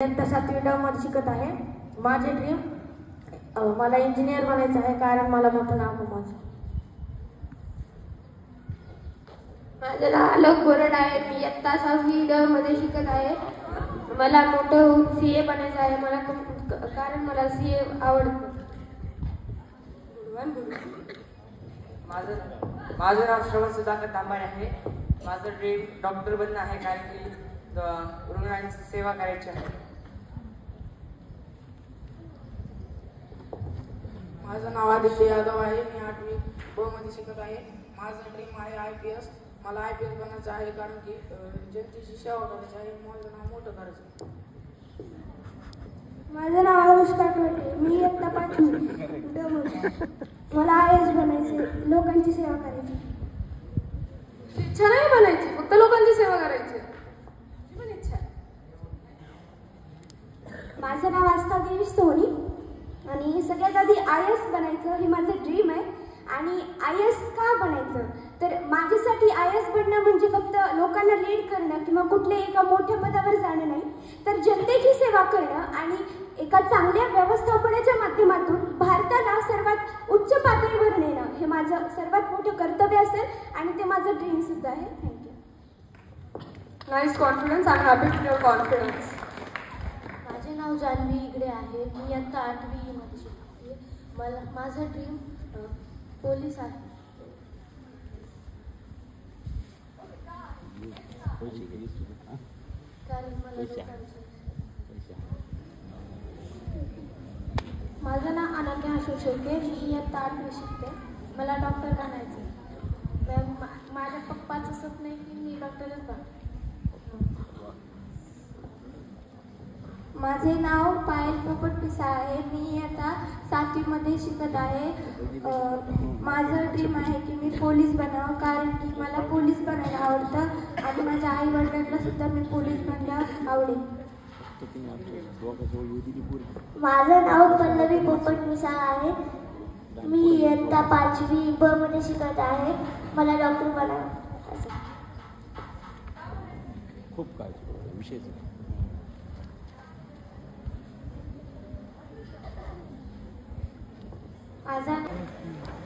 इयत्ता 7वी ड मध्ये शिकत आहे। माझे ड्रीम मला इंजिनियर बनायचं आहे, कारण मला मोठं नाव कमवायचं। माझं नाव आलोक बोरड आहे। मी इयत्ता 6वी ड मध्ये शिकत आहे। मला मोठं होऊन सीए बनायचं आहे, कारण मला सीए आवडतं। माझं नाव श्रवण सुधाकर तांबाणे आहे। माझं ड्रीम डॉक्टर बनणं आहे, कारण की रुग्णांची सेवा करायची आहे। माझं नाव आदित्य यादव आहे। मी 8वी ब मध्ये शिकत आहे। माझं ड्रीम आहे IPS। मला IPS बनायचं आहे, कारण की जनतेची सेवा करायची आहे। माझं नाव मोठं करायचं। माझं नाव आरुष काटवटे। मी इयत्ता 5वी ड मध्ये। मला IAS बनायचे, लोकांची सेवा करायची। इच्छा नाही बनायची, फक्त लोकांची सेवा करायची पण इच्छा। माझं नाव आस्था गिरीश सोनी आणि सगळ्यात आधी IAS बनायचं हे माझं ड्रीम आहे। आणि IAS का बनायचं तर माझ्यासाठी IAS बनणं म्हणजे फक्त लोकांना लीड करणं किंवा कुठल्या एका मोठ्या पदावर जाणं नाही, तर जनतेची सेवा करणं आणि एका चांगल्या व्यवस्थापनाच्या माध्यमातून भारताला सर्वात उच्च पातळीवर नेणं हे माझं सर्वात मोठं कर्तव्य असेल आणि ते माझं ड्रीम सुद्धा आहे। Thank you. Nice confidence. I am happy to your confidence. माझे नाव जान्हवी इगडे आहे। मी इयत्ता 8वी मध्ये शिकते। माझं ड्रीम पोलीस आहे। कारण मला माझं नाव अनन्या अशोक शेळके। मी इयत्ता 8वी शिकते। मला डॉक्टर बनायचं आहे। माझ्या पप्पाचं स्वप्न आहे की मी डॉक्टरच बन। माझे नाव पायल पोपट पिसा आहे। मी इयत्ता 7वी मध्ये शिकत आहे। माझं ड्रीम आहे की मी पोलीस बनावं, कारण की मला पोलीस बनायला आवडतं आणि माझ्या आई वडिलांना सुद्धा मी पोलीस बनण्यास आवडेल। माझं नाव पल्लवी पोपट मिसाळ आहे। मी इयत्ता 5वी ब मध्ये शिकत आहे। मला डॉक्टर बनायचं। खूप काळजी विषय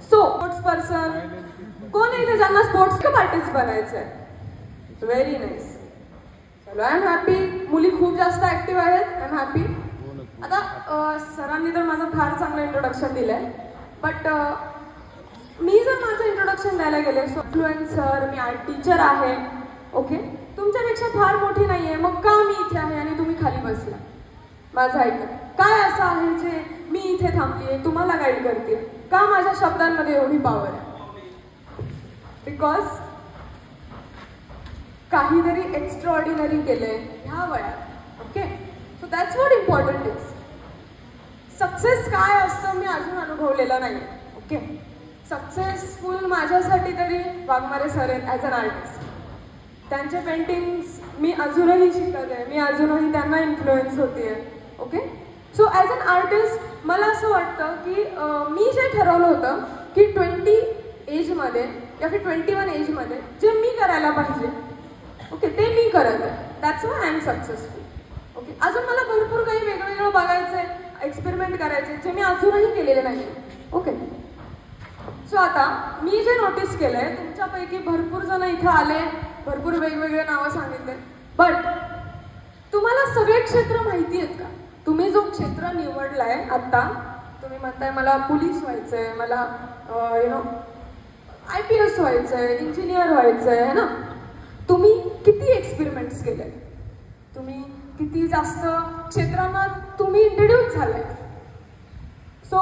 स्पोर्ट्स पर्सन कोण आहे इथे ज्यांना स्पोर्ट्स का पार्टीज बनायचंय? Very nice. चलो, आय एम हॅपी। मुली खूप जास्त ऍक्टिव्ह आहेत। I am happy. आता सरांनी तर माझं फार चांगलं इंट्रोडक्शन दिलंय, बट मी जर माझं इंट्रोडक्शन द्यायला गेले, सो इन्फ्लुएन्सर, मी आर्ट टीचर आहे, ओके, तुमच्यापेक्षा फार मोठी नाहीये, मग का मी इथे आहे आणि तुम्ही खाली बसला? माझं ऐका, काय असं आहे जे मी इथे थांबलीये, तुम्हाला गाईड करते? का माझ्या शब्दांमध्ये एवढी पॉवर आहे? बिकॉज काहीतरी एक्स्ट्राऑर्डिनरी केलंय ह्या वयात, okay? So that's what important is. Success काय असतं मी अजून अनुभवलेलं नाही, ओके? सक्सेसफुल माझ्यासाठी तरी वाघमारे सर आहेत ॲज अन आर्टिस्ट। त्यांचे पेंटिंग्स मी अजूनही शिकत आहे, मी अजूनही त्यांना इन्फ्लुएन्स होते, okay? So as an artist मला असं वाटतं की मी जे ठरवलं होतं की 20 एजमध्ये या फिर 21 एजमध्ये जे मी करायला पाहिजे, ओके, ते मी करत आहे। That's why I am successful, okay? अजून मला भरपूर काही वेगवेगळं बघायचं आहे, एक्सपेरिमेंट करायचे जे मी अजूनही केलेले नाही, ओके? सो आता मी जे नोटीस केलं आहे, तुमच्यापैकी भरपूर जण इथं आले, भरपूर वेगवेगळे नावं सांगितले, बट तुम्हाला सगळे क्षेत्र माहिती आहेत का? तुम्ही जो क्षेत्र निवडलाय आत्ता, तुम्ही म्हणताय मला पोलीस व्हायचंय, मला IPS व्हायचंय, इंजिनियर व्हायचंय, है ना? तुम्ही किती एक्सपेरिमेंट्स केले? तुम्ही किती जास्त क्षेत्रांना तुम्ही इंट्रोड्यूस झालाय? सो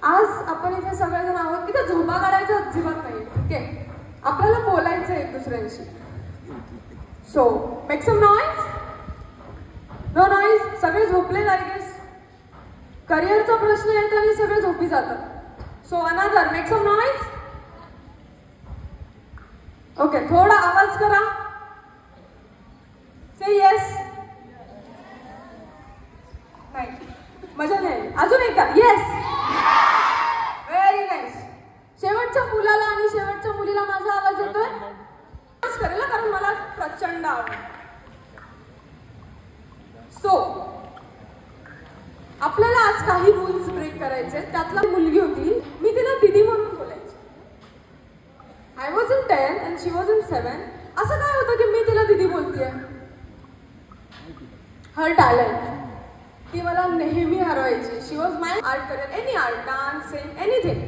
आज आपण इथे सगळेजण आहोत, इथे झोपा काढायचं अजिबात नाही, ओके? आपल्याला बोलायचं एक दुसऱ्यांशी। So make some noise. No noise. सगळे झोपले आय गेस। करिअरचा प्रश्न येतो आणि सगळे झोपी जातात। So another, make some noise. Okay, थोडा आवाज करा। Say yes. नाही, मजा नाही। अजून एकदा, येस। Very nice. शेवटच्या मुलाला आणि शेवटच्या मुलीला माझा आवाज येतोय? करेल, कारण मला प्रचंड आवडतं। So आज काही रूल्स ब्रेक करायचे. त्यातला मुलगी होती, मी तिला दीदी म्हणून बोलायची. I was in 10 and she was in 7. असं काय होतं की मी तिला दीदी बोलतेय? Her talent. ती मला नेहमी हरवायची. She was my art career, any art, dance, sing, anything.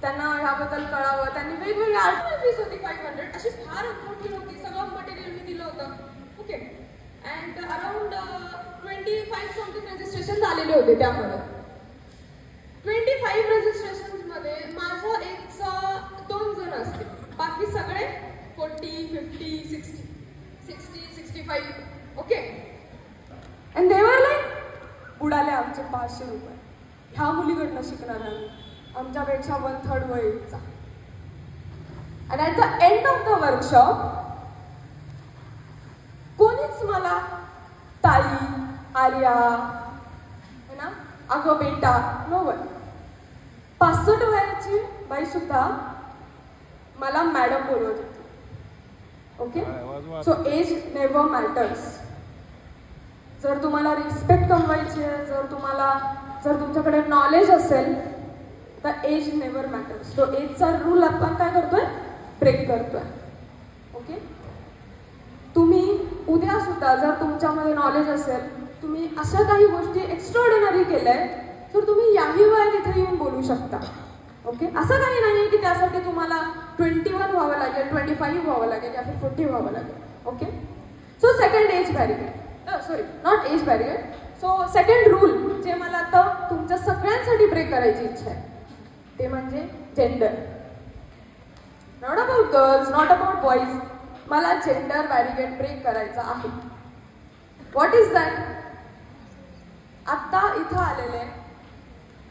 त्यांना ह्याबद्दल कळावं. त्यांनी वेगवेगळी आर्ट फीस होती 500. अशी फार मोठी होती. सगळं मटेरियल मी दिलं होतं. Okay. And around 25 something registration झालेले होते त्यामध्ये. 25 रजिस्ट्रेशन्समध्ये माझ्या एजचा 2 जण असतील. बाकी सगळे 40, 50, 60, 65. ओके. अँड दे वर लाईक उडाले आमचे 500 रुपये. ह्या मुलीकडनं शिकणार आम्ही, आमच्यापेक्षा 1/3 वयचा. And at the end of the workshop कोणीच मला ताई, आर्या, है ना, अगं बेटा, नो वन. 65 वयाची बाई सुद्धा मला मॅडम बोलवत होती. Okay. So as never matters. जर तुम्हाला रिस्पेक्ट कमवायची आहे, जर तुमच्याकडे नॉलेज असेल, तर एज नेव्हर मॅटर्स. तो एजचा रूल आपण काय करतोय? ब्रेक करतोय. ओके. तुम्ही उद्या सुद्धा जर तुमच्यामध्ये नॉलेज असेल, तुम्ही अशा काही गोष्टी एक्स्ट्राऑर्डिनरी केल्याय, तर तुम्ही याही वयात इथे येऊन बोलू शकता. ओके. असं काही नाही आहे की त्यासाठी तुम्हाला 21 व्हावं लागेल, 25 व्हावं लागेल, या 40 व्हावं लागेल. Okay. So second age barricade, sorry not age barricade. So second rule जे मला आता तुमच्या सगळ्यांसाठी ब्रेक करायची इच्छा आहे, ते म्हणजे gender. Not about girls, not about boys. मला जेंडर बॅरिकेड ब्रेक करायचा आहे. What is that? आत्ता इथं आलेले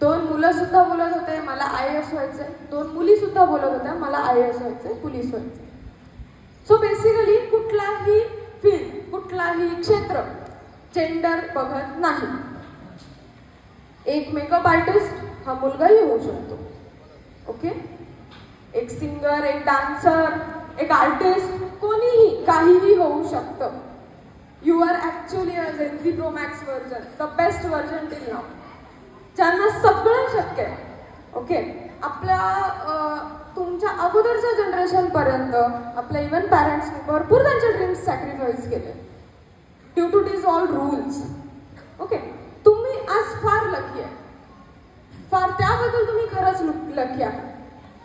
2 मुलं सुद्धा बोलत होते मला IAS व्हायचंय, 2 मुली सुद्धा बोलत होत्या मला IAS व्हायचंय, पोलीस व्हायचंय. सो बेसिकली कुठलाही फील्ड, कुठलाही क्षेत्र जेंडर बघत नाही. एक मेकअप आर्टिस्ट हा मुलगाही होऊ शकतो. ओके. एक सिंगर, एक डान्सर, एक आर्टिस्ट, कोणीही काहीही होऊ शकतं. You are actually a Gen Z Pro Max version, the best version till now, ज्यांना सगळं शक्य आहे. ओके. तुमच्या अगोदरच्या जनरेशनपर्यंत आपल्या इव्हन पॅरेंट्सनी भरपूर त्यांचे ड्रीम्स सॅक्रिफाईस केले due to this all rules. Okay. तुम्ही आज फार लकी आहे, फार. त्याबद्दल तुम्ही खरंच लकी आहे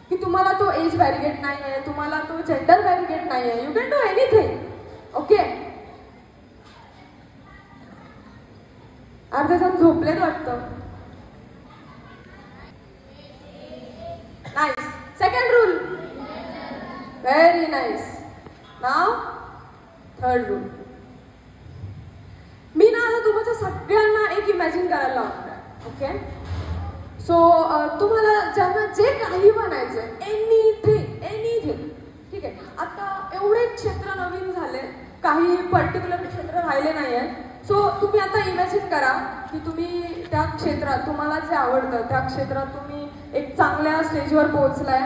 की तुम्हाला तो एज बॅरिकेड नाही आहे, तुम्हाला तो जेंडर बॅरिकेड नाही आहे. You can do anything. Okay. अर्धे जण झोपलेत वाटतं. Nice. Second rule. Very nice. नाव थर्ड रूल. मी ना आता तुमच्या सगळ्यांना एक इमॅजिन करायला लावणार. ओके. सो तुम्हाला ज्यांना जे काही बनायचंय, एनिथिंग, ठीक आहे. आता एवढे क्षेत्र नवीन झाले, काही पर्टिक्युलर क्षेत्र राहिले नाही आहेत. सो तुम्ही आता इमॅजिन करा की तुम्ही त्या क्षेत्रात, तुम्हाला जे आवडतं त्या क्षेत्रात तुम्ही एक चांगल्या स्टेजवर पोहोचलाय.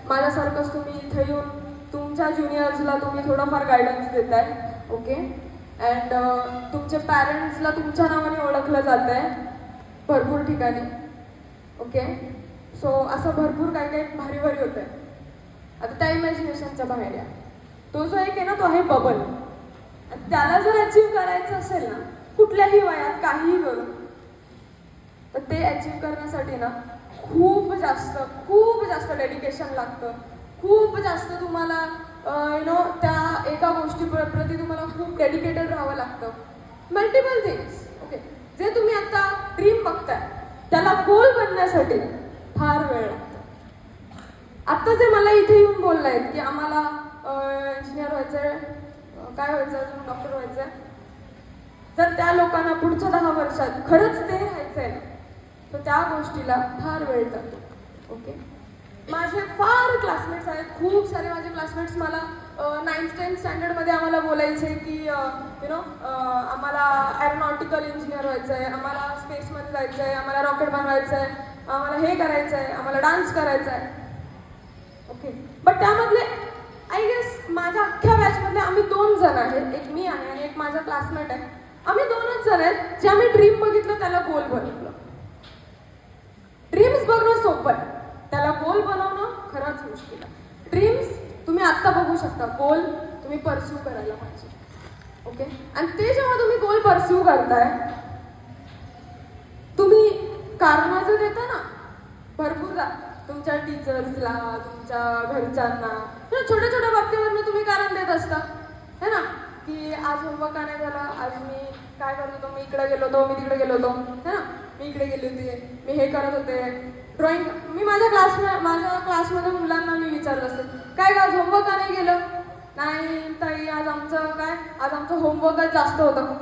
माझ्यासारखंच तुम्ही इथे येऊन तुमच्या ज्युनियर्सला तुम्ही थोडंफार गायडन्स देताय. ओके. अँड तुमचे पॅरेंट्सला तुमच्या नावाने ओळखलं जात आहे भरपूर ठिकाणी. ओके. सो असं भरपूर काही काही भारी भारी होत आहे. आता त्या इमॅजिनेशनच्या बाहेर या. तो जो एक आहे ना, तो आहे बबल. त्याला जर अचीव करायचं असेल ना, कुठल्याही वयात काहीही करून, तर ते अचीव करण्यासाठी ना खूप जास्त डेडिकेशन लागतं. खूप जास्त तुम्हाला त्या एका गोष्टीप्रती तुम्हाला खूप डेडिकेटेड राहावं लागतं. Multiple things. ओके. जे तुम्ही आता ड्रीम बघताय त्याला गोल बनण्यासाठी फार वेळ लागतो. आत्ता जे मला इथे येऊन बोललायत की आम्हाला इंजिनियर व्हायचंय, काय व्हायचं, डॉक्टर व्हायचंय, जर त्या लोकांना पुढच्या 10 वर्षात खरंच ते राहायचंय तर त्या गोष्टीला फार वेळ जातो. ओके. माझे फार क्लासमेट्स आहेत, खूप सारे माझे क्लासमेट्स मला 9th 10th स्टँडर्डमध्ये आम्हाला बोलायचे की आम्हाला एरोनॉटिकल इंजिनियर व्हायचं आहे, आम्हाला स्पेसमध्ये जायचं आहे, आम्हाला रॉकेट बनवायचं आहे, आम्हाला हे करायचं आहे, आम्हाला डान्स करायचा आहे. ओके. बट त्यामधले आय गेस माझ्या अख्ख्या बॅचमधले आम्ही 2 जण आहेत, एक मी आहे आणि एक माझा क्लासमेट आहे. आम्ही 2च जण आहेत जे आम्ही ड्रीम बघितलं त्याला गोल बनवलं. ड्रीम्स बघणं सोपं आहे, त्याला गोल बनवणं खरंच मुश्किल आहे. ड्रीम्स तुम्ही आत्ता बघू शकता, गोल तुम्ही परस्यू करायला पाहिजे. ओके, आणि ते जेव्हा तुम्ही गोल परस्यू करताय, तुम्ही कारणं जर देता ना भरपूर तुमच्या टीचर्सला, तुमच्या घरच्यांना, छोट्या छोट्या बाबतीवरनं तुम्ही कारण देत असता है ना, की आज होमवर्क का नाही झाला, आज मी काय करत होतो, मी इकडे गेलो होतो, मी तिकडे गेलो होतो है ना, मी इकडे गेली होती, मी हे करत होते ड्रॉइंग. मी माझ्या क्लासमध्ये मुलांना मी विचारत असते, काय आज होमवर्क का नाही गेलं, नाही ताई आज आमचं होमवर्कच जास्त होतं.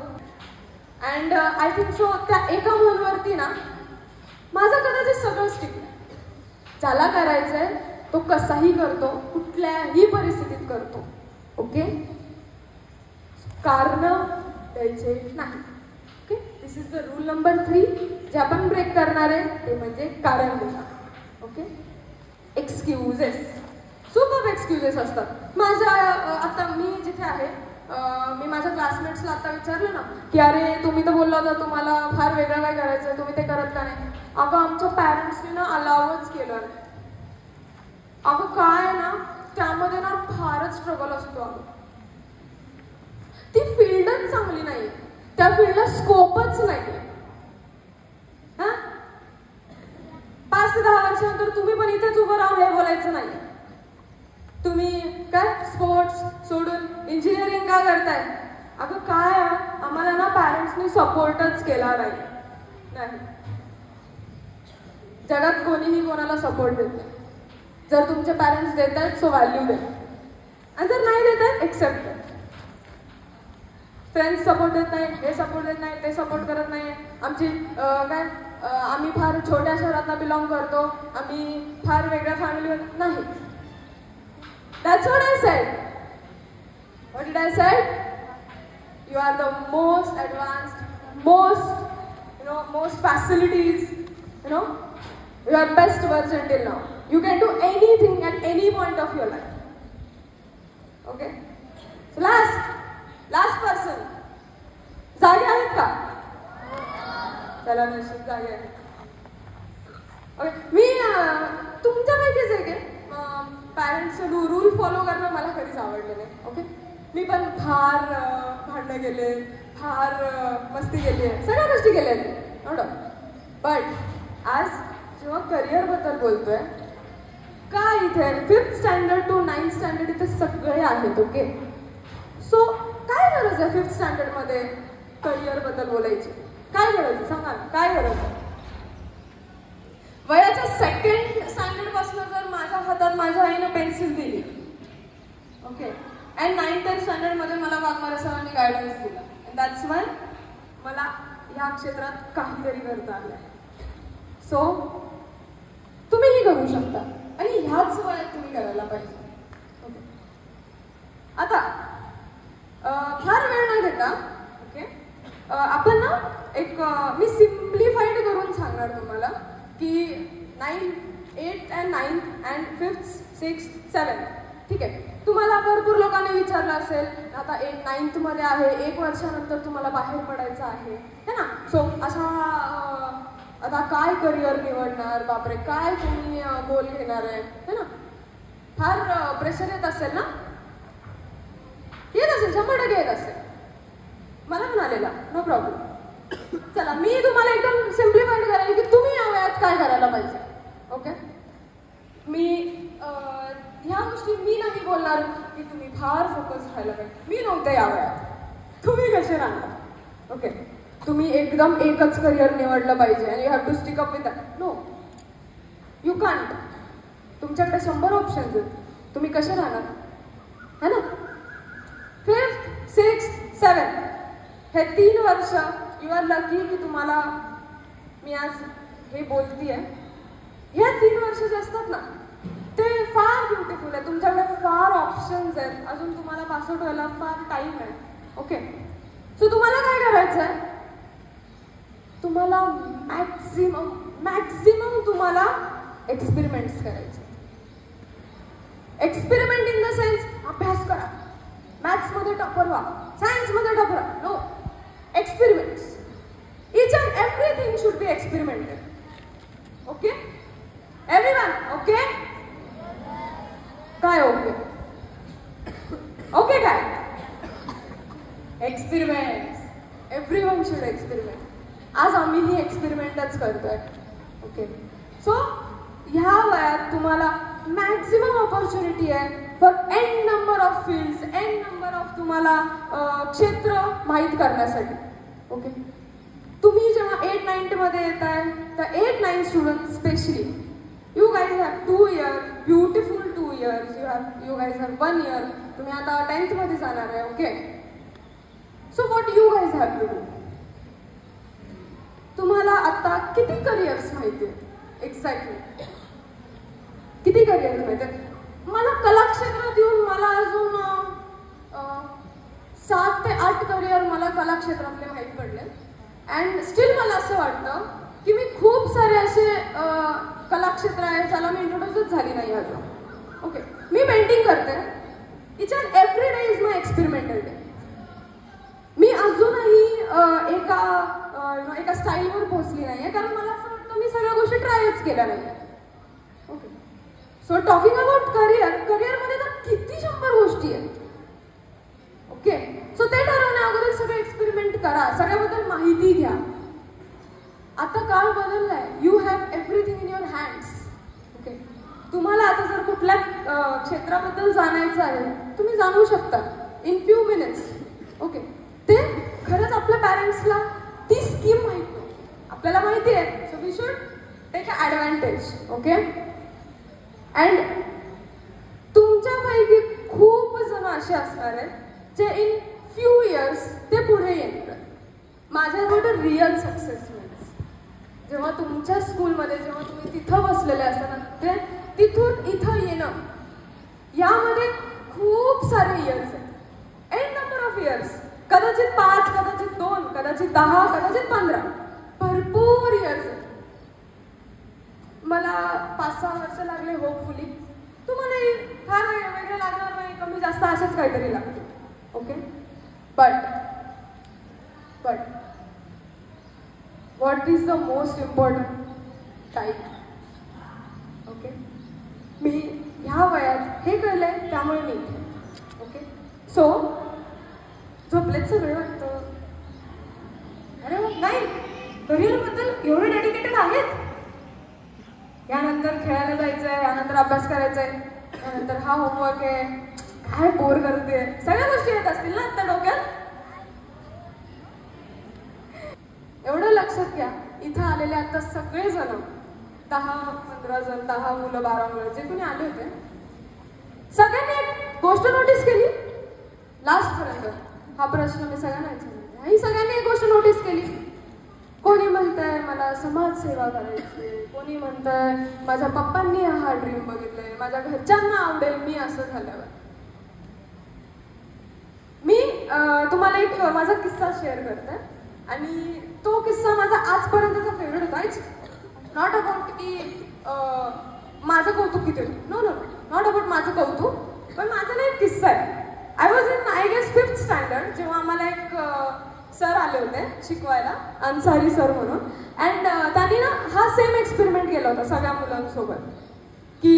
अँड आय थिंक सो त्या एका मुलवरती ना माझं कदाचित सगळं स्टिक. ज्याला करायचंय तो कसाही करतो, कुठल्याही परिस्थितीत करतो. ओके, कारण द्यायचे नाही. Okay, this is the rule number 3 जे आपण ब्रेक करणार आहे, ते म्हणजे कारण देणं. ओके, एक्सक्युजेस, सुपर एक्सक्युजेस असतात. माझ्या आता मी जिथे आहे, मी माझ्या क्लासमेट्सला आता विचारलं ना की अरे तुम्ही तर बोलला होता तुम्हाला फार वेगळं काय करायचं, तुम्ही ते करत का नाही. अगं आमच्या पॅरेंट्सनी ना अलावच केलं नाही. अगं काय ना त्यामध्ये ना फारच स्ट्रगल असतो. अगं ती फील्डच चांगली नाही, त्या फील्डला स्कोपच नाही. हा, 5 ते 10 वर्षानंतर तुम्ही पण इथेच उभं राहून हे बोलायचं नाही. तुम्ही काय स्पोर्ट्स सोडून इंजिनिअरिंग का करताय. अगं काय आम्हाला ना पॅरेंट्सनी सपोर्टच केला नाही. जगात कोणीही कोणाला सपोर्ट देत नाही. जर तुमचे पॅरेंट्स देत आहेत सो व्हॅल्यू दे, आणि जर नाही देत आहेत एक्सेप्ट कर. फ्रेंड्स सपोर्ट देत नाही, हे सपोर्ट देत नाही, ते सपोर्ट करत नाही. आमची आम्ही फार छोट्या शहरातला बिलॉंग करतो, आम्ही फार वेगळ्या फॅमिलीवर नाही. That's what I said. What did I say? You are the most advanced, most facilities, you are best version till now. You can do anything at any point of your life. Okay? So last person. जागे आहेत का? चला नशीब जागे आहेत. Okay, मी तुमच्यापैकीच आहे की पॅरेंट्सचे rule follow करणं मला कधीच आवडलं नाही. ओके, मी पण फार भांडणं केले, फार मस्ती केली आहे, सगळ्या गोष्टी केल्या आहेत एवढं. बट आज जेव्हा करिअरबद्दल बोलतोय, काय इथे 5th standard to 9th standard इथे सगळे आहेत. ओके, सो काय गरज आहे 5th स्टँडर्डमध्ये करिअरबद्दल बोलायची? काय गरज आहे सांगा ना, काय गरज आहे? वयाच्या 2nd स्टँडर्ड पासून जर माझ्या हातात माझ्या आईनं पेन्सिल दिली, ओके, अँड 9th स्टँडर्ड मध्ये मला वाघमारे सरांनी गायडन्स दिला, दॅट्स वाय मला ह्या क्षेत्रात काहीतरी करता आलं. सो तुम्हीही करू शकता, आणि ह्याच वयात तुम्ही करायला पाहिजे. ओके, आता फार वेळ नाही घेता. ओके, आपण ना एक मी सिम्प्लिफाईड करून सांगणार तुम्हाला की 8th and 9th and 5th, 6th, 7th. ठीक आहे, तुम्हाला भरपूर लोकांनी विचारलं असेल आता 8th, 9th मध्ये आहे, 1 वर्षानंतर तुम्हाला बाहेर पडायचं आहे है ना. सो असा आता काय करिअर निवडणार, बापरे काय तुम्ही गोल घेणार आहे है ना. फार प्रेशर येत असेल ना, येत असेल, 100% येत असेल. मला पण आलेला, नो प्रॉब्लेम. चला मी तुम्हाला एकदम सिम्प्लिफाईड करेल की तुम्ही या वयात काय करायला पाहिजे. ओके, मी ह्या गोष्टी मी नाही बोलणार की तुम्ही फार फोकस राहायला पाहिजे. मी नव्हते या वयात, तुम्ही कसे राहणार. ओके, तुम्ही एकदम एकच करिअर निवडलं पाहिजे आणि you have to stick up with that. No, you can't. तुमच्याकडे 100 ऑप्शन्स आहेत, तुम्ही कसे राहणार है ना. 5th, 6th, 7th हे 3 वर्ष यू आर लकी की तुम्हाला मी आज हे बोलतीये. ह्या 3 वर्ष जे असतात ना ते फार ब्युटिफुल आहे. तुमच्याकडे फार ऑप्शन्स आहेत, अजून तुम्हाला पास आउट व्हायला फार टाईम आहे. ओके, सो तुम्हाला काय करायचं आहे, तुम्हाला मॅक्झिमम तुम्हाला एक्सपेरिमेंट्स करायचे. एक्सपेरिमेंट इन द सेन्स अभ्यास करा, मॅथ्समध्ये टॉपर व्हा, सायन्समध्ये topper. No, experiments. Each and everything should be experimented. Okay? Everyone okay? काय ओके? ओके काय? एक्सपेरिमेंट. Everyone should experiment. आज आम्हीही एक्सपेरिमेंटच करतोय. ओके, सो ह्या वयात तुम्हाला मॅक्झिमम ऑपॉर्च्युनिटी आहे for n number of fields, n number of तुम्हाला क्षेत्र माहीत करण्यासाठी. ओके, तुम्ही जेव्हा 8-9 मध्ये येताय तर 8-9 student specially, you guys have 2 years, beautiful 2 years. You guys have 1 year. तुम्ही आता 10th मध्ये जाणार आहे. Okay, so what you guys have to do? तुम्हाला आता किती करिअर्स माहिती आहेत? एक्झॅक्टली किती करिअर्स माहिती आहेत? मला कलाक्षेत्रात येऊन मला अजून 7 ते 8 करिअर मला कलाक्षेत्रातले माहीत पडले. अँड स्टील मला असं वाटतं की मी खूप सारे असे कलाक्षेत्र आहे ज्याला मी इंट्रोड्यूसच झाली नाही अजून. ओके, मी पेंटिंग करते. Each and every day is my experimental day. मी अजूनही एका स्टाईलवर पोहोचली नाही आहे, कारण मला असं वाटतं मी सगळ्या गोष्टी ट्रायच केल्या नाही आहेत. ओके, सो टॉकिंग अबाउट करिअरमध्ये तर किती 100 गोष्टी आहेत. ओके, सो ते ठरवण्या अगोदर सगळं एक्सपेरिमेंट करा, सगळ्याबद्दल माहिती घ्या. आता काळ बदललाय. You have everything in your hands. Okay, तुम्हाला आता जर कुठल्या क्षेत्राबद्दल जाणायचं आहे तुम्ही जाणू शकता इन फ्यू मिनिट्स. ओके, ते खरंच आपल्या पॅरेंट्सला ती स्कीम माहित नाही. आपल्याला माहिती आहे, so we should take a advantage. Okay, and तुमच्यापैकी खूप जण असे असणार आहेत जे इन फ्यू इयर्स ते पुढे येणार. माझ्याकडे रिअल सक्सेस मीन्स जेव्हा तुमच्या स्कूलमध्ये जेव्हा तुम्ही तिथं बसलेले असताना ते तिथून इथं येणं, यामध्ये खूप सारे इयर्स आहेत. N number of years. कदाचित 5, कदाचित 2, कदाचित 10, कदाचित 15. भरपूर इयर्स आहेत. मला 5-6 वर्ष लागले होपफुली. तुम्हालाही फार वेगळं लागणार नाही, कमी जास्त असेच काहीतरी लागते. Okay, but what is the most important time? Okay, मी ह्या वयात हे कळलंय त्यामुळे मी इथे. ओके, सो झोपलेत सगळे वाटतं. अरे नाही, करिअरबद्दल एवढे डेडिकेटेड आहेत. यानंतर खेळायला जायचं आहे, यानंतर अभ्यास करायचा आहे, यानंतर हा होमवर्क आहे, काय बोर करते, सगळ्या गोष्टी येत असतील ना आता डोक्यात. एवढं लक्षात घ्या, इथं आलेले आता सगळे जण 10-15 जण, 10 मुलं 12 मुलं जे कोणी आले होते, सगळ्यांनी एक गोष्ट नोटीस केली लास्ट पर्यंत. हा प्रश्न मी सगळ्यांना विचारला. ही सगळ्यांनी एक गोष्ट नोटीस केली. कोणी म्हणतंय मला समाजसेवा करायची, कोणी म्हणतंय माझ्या पप्पांनी हा ड्रीम बघितलाय, माझ्या घरच्यांना आवडेल मी असं झाल्यावर. मी तुम्हाला एक माझा किस्सा शेअर करते आणि तो किस्सा माझा आजपर्यंतचा फेवरेट होता. इट्स नॉट अबाउट की माझं कौतुक किती होतं, नो, नॉट अबाउट माझं कौतुक, पण माझा ना एक किस्सा आहे. I was in I guess 5th standard, जेव्हा आम्हाला एक सर आले होते शिकवायला, अन्सारी सर म्हणून. अँड त्यांनी ना हा सेम एक्सपेरिमेंट केला होता सगळ्या मुलांसोबत की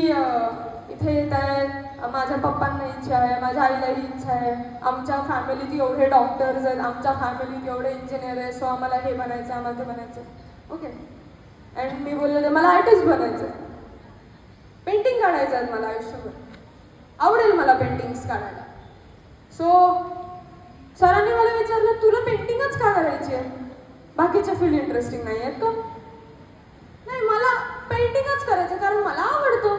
इथे येत आहे, माझ्या पप्पांना इच्छा आहे, माझ्या आईलाही इच्छा आहे, आमच्या फॅमिलीत एवढे डॉक्टर्स आहेत, आमच्या फॅमिलीत एवढे इंजिनियर आहे, सो आम्हाला हे बनायचं, आम्हाला ते बनायचं. ओके, अँड मी बोलले मला आर्टिस्ट बनायचं आहे, पेंटिंग काढायचं आहे मला आयुष्यभर, आवडेल मला पेंटिंग्स काढायला. सो सरांनी मला विचारलं तुला पेंटिंगच का करायची आहे, बाकीच्या फील्ड इंटरेस्टिंग नाही आहेत का? नाही, मला पेंटिंगच करायचं कारण मला आवडतं.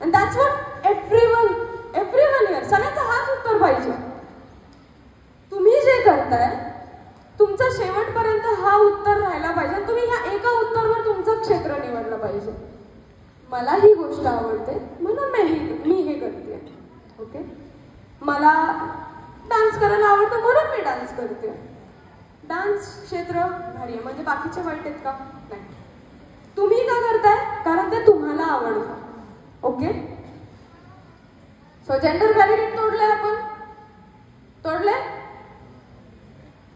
And that's what everyone here, सगळ्यांचं हाच उत्तर पाहिजे. तुम्ही जे करताय तुमचा शेवटपर्यंत हा उत्तर राहायला पाहिजे. तुम्ही ह्या एका उत्तरावर तुमचं क्षेत्र निवडलं पाहिजे. मला ही गोष्ट आवडते म्हणून मी हे करते. ओके, मला डान्स करायला आवडतं म्हणून मी डान्स करते. डान्स क्षेत्र भारी आहे, म्हणजे बाकीचे वाईट आहेत का? नाही. तुम्ही का करताय? कारण ते तुम्हाला आवडतं. ओके, सो जेंडर बॅरियर तोडले आपण, तोडले.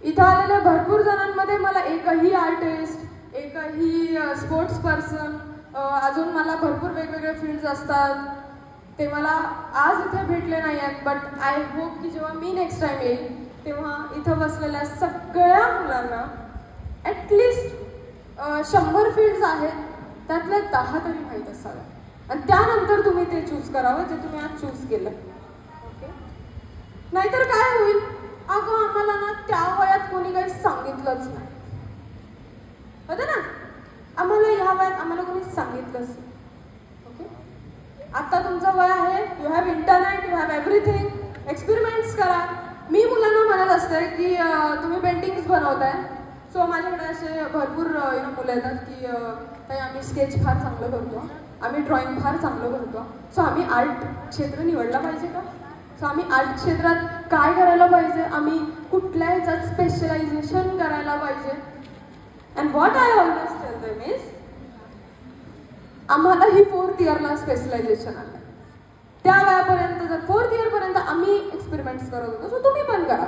इथं आलेल्या भरपूर जणांमध्ये मला एकही आर्टिस्ट, एकही स्पोर्ट्स पर्सन, अजून मला भरपूर वेगवेगळे फील्ड्स असतात, ते मला आज इथे भेटले नाही आहेत. बट आय होप की जेव्हा मी नेक्स्ट टाईम येईल तेव्हा इथं बसलेल्या सगळ्या मुलांना ॲटलिस्ट 100 फील्ड्स आहेत त्यातल्या 10 तरी माहीत असाव्या आणि त्यानंतर तुम्ही ते चूज करावं जे तुम्ही आज चूज केलं. ओके, नाहीतर काय होईल, अगं आम्हाला ना त्या वयात कोणी काही सांगितलंच नाही होतं ना, आम्हाला ह्या वयात आम्हाला कोणी सांगितलंच नाही. ओके, आता तुमचं वय आहे, you have internet, you have everything, experiments करा. मी मुलांना म्हणत असते की तुम्ही पेंटिंग्स बनवताय, सो माझ्याकडे असे भरपूर मुलं येतात की ताई आम्ही स्केच फार चांगलं करतो, आम्ही ड्रॉइंग फार चांगलं करतो, सो आम्ही आर्ट क्षेत्र निवडला पाहिजे का, सो आम्ही आर्ट क्षेत्रात काय करायला पाहिजे, आम्ही कुठल्या ह्याच्यात स्पेशलायझेशन करायला पाहिजे. And what I always tell them is, आम्हाला ही 4th इयरला स्पेशलायझेशन आलं, त्या वयापर्यंत जर 4th इयरपर्यंत आम्ही एक्सपेरिमेंट्स करत होतो, सो तुम्ही पण करा.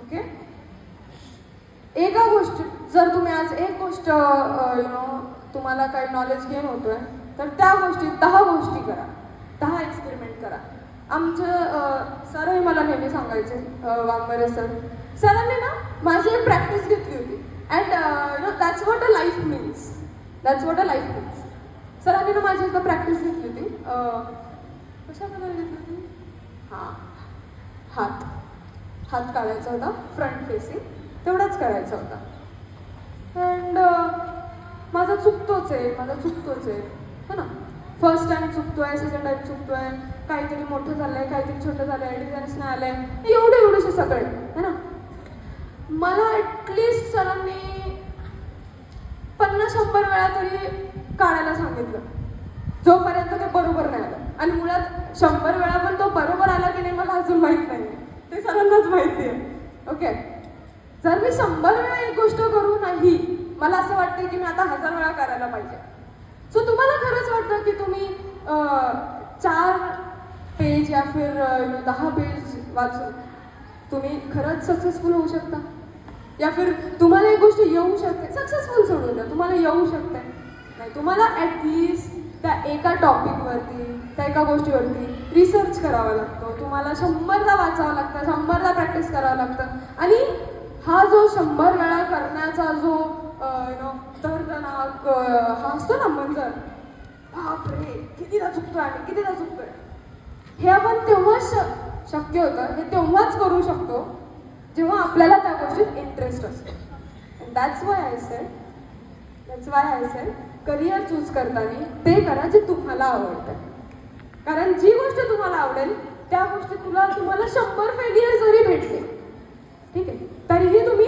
ओके, एका गोष्टी जर तुम्ही आज एक गोष्ट तुम्हाला काही नॉलेज गेन होतोय तर त्या गोष्टी 10 गोष्टी करा, 10 एक्सपेरिमेंट करा. आमचं सरही मला नेहमी सांगायचे, वाघमारे सरांनी ना माझी एक प्रॅक्टिस घेतली होती. And that's what a life means, that's what a life means. सरांनी ना माझी एक प्रॅक्टिस घेतली होती. कशा प्रकारे घेतली होती? हात काढायचा होता फ्रंट फेसिंग, तेवढाच करायचा होता. अँड माझा चुकतोच आहे है ना. फर्स्ट टाइम चुकतोय, सेकंड टाइम चुकतोय, काहीतरी मोठं झालंय, काहीतरी छोटं झालंय, डिझाईन्स नाही आलंय, एवढेसे सगळे है ना. मला ॲटलिस्ट सरांनी 50-100 वेळा तरी काढायला सांगितलं, जोपर्यंत ते बरोबर नाही आलं. आणि मुळात 100 वेळा पण तो बरोबर आला की नाही मला अजून माहीत नाही, ते सरांनाच माहिती आहे. ओके, जर मी 100 वेळा एक गोष्ट करू नाही, मला असं वाटतं की मी आता 1000 वेळा करायला पाहिजे. सो तुम्हाला खरंच वाटतं की तुम्ही 4 पेज या फिर 10 पेज वाचून तुम्ही खरंच सक्सेसफुल होऊ शकता, या फिर तुम्हाला एक गोष्ट येऊ शकते, सक्सेसफुल सोडून द्या, तुम्हाला येऊ शकते नाही, तुम्हाला ॲटलिस्ट त्या एका टॉपिकवरती, त्या एका गोष्टीवरती रिसर्च करावा लागतो, तुम्हाला 100दा वाचावं लागतं, 100दा प्रॅक्टिस करावं लागतं. आणि हा जो 100 वेळा करण्याचा जो दर्दनाक हा असतो ना मंजर, बापरे कितीदा चुकतोय, हे आपण तेव्हाच शक्य होतं, हे तेव्हाच करू शकतो जेव्हा आपल्याला त्या गोष्टीत इंटरेस्ट असतो. That's why I said career choose करताना ते करा जे तुम्हाला आवडतं, कारण जी गोष्ट तुम्हाला आवडेल त्या गोष्टी तुम्हाला 100 फेलियर जरी भेटले, ठीक आहे, तरीही तुम्ही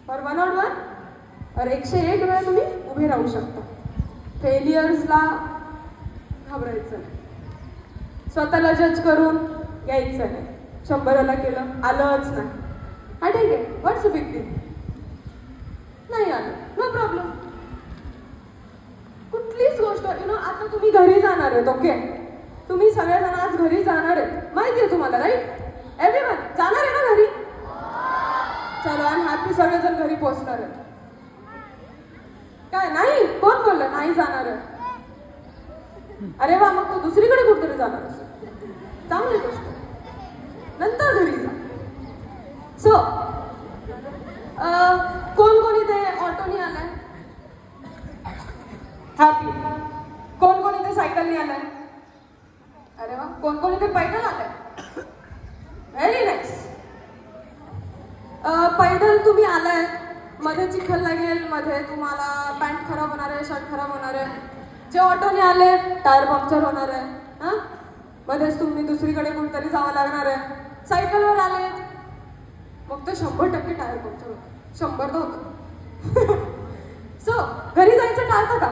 फॉर 1 on 1 और 101 वेळा तुम्ही उभे राहू शकता. फेलियर्सला घाबरायचं नाही, स्वतःला जज करून घ्यायचं नाही. 100 वेळा केलं, आलंच नाही, हा ठीक आहे, व्हॉट्स अ बिग डील, नाही आलं, नो प्रॉब्लेम. कुठलीच गोष्ट आता तुम्ही घरी जाणार आहेत, ओके, तुम्ही सगळेजण आज घरी जाणार आहेत, माहिती आहे तुम्हाला, राईट? एव्हरीवन जाणार आहे ना घरी? चलो, आय एम हॅपी, सगळेजण घरी पोहोचणार आहेत. काय नाही, कोण बोललं नाही जाणार आहे? अरे वा, मग तू दुसरीकडे कुठतरी जाणार असेल, चांगली गोष्ट, नंतर घरी जा. सो कोण इथे ऑटोनी आलाय? हॅपी. कोण इथे सायकलनी आलाय? अरे वा. कोण इथे पैदल आलाय? Very nice. पैदल तुम्ही आलाय, मध्ये चिखल लागेल, मध्ये तुम्हाला पॅन्ट खराब होणार आहे, शर्ट खराब होणार आहे. जे ऑटोने आले टायर पंक्चर होणार आहे, हां, मध्येच तुम्ही दुसरीकडे कुठेतरी जावं लागणार आहे. सायकलवर आले मग तर 100% टायर पंक्चर होतं, 100 तर होतं. सो घरी जायचं टाळतं का?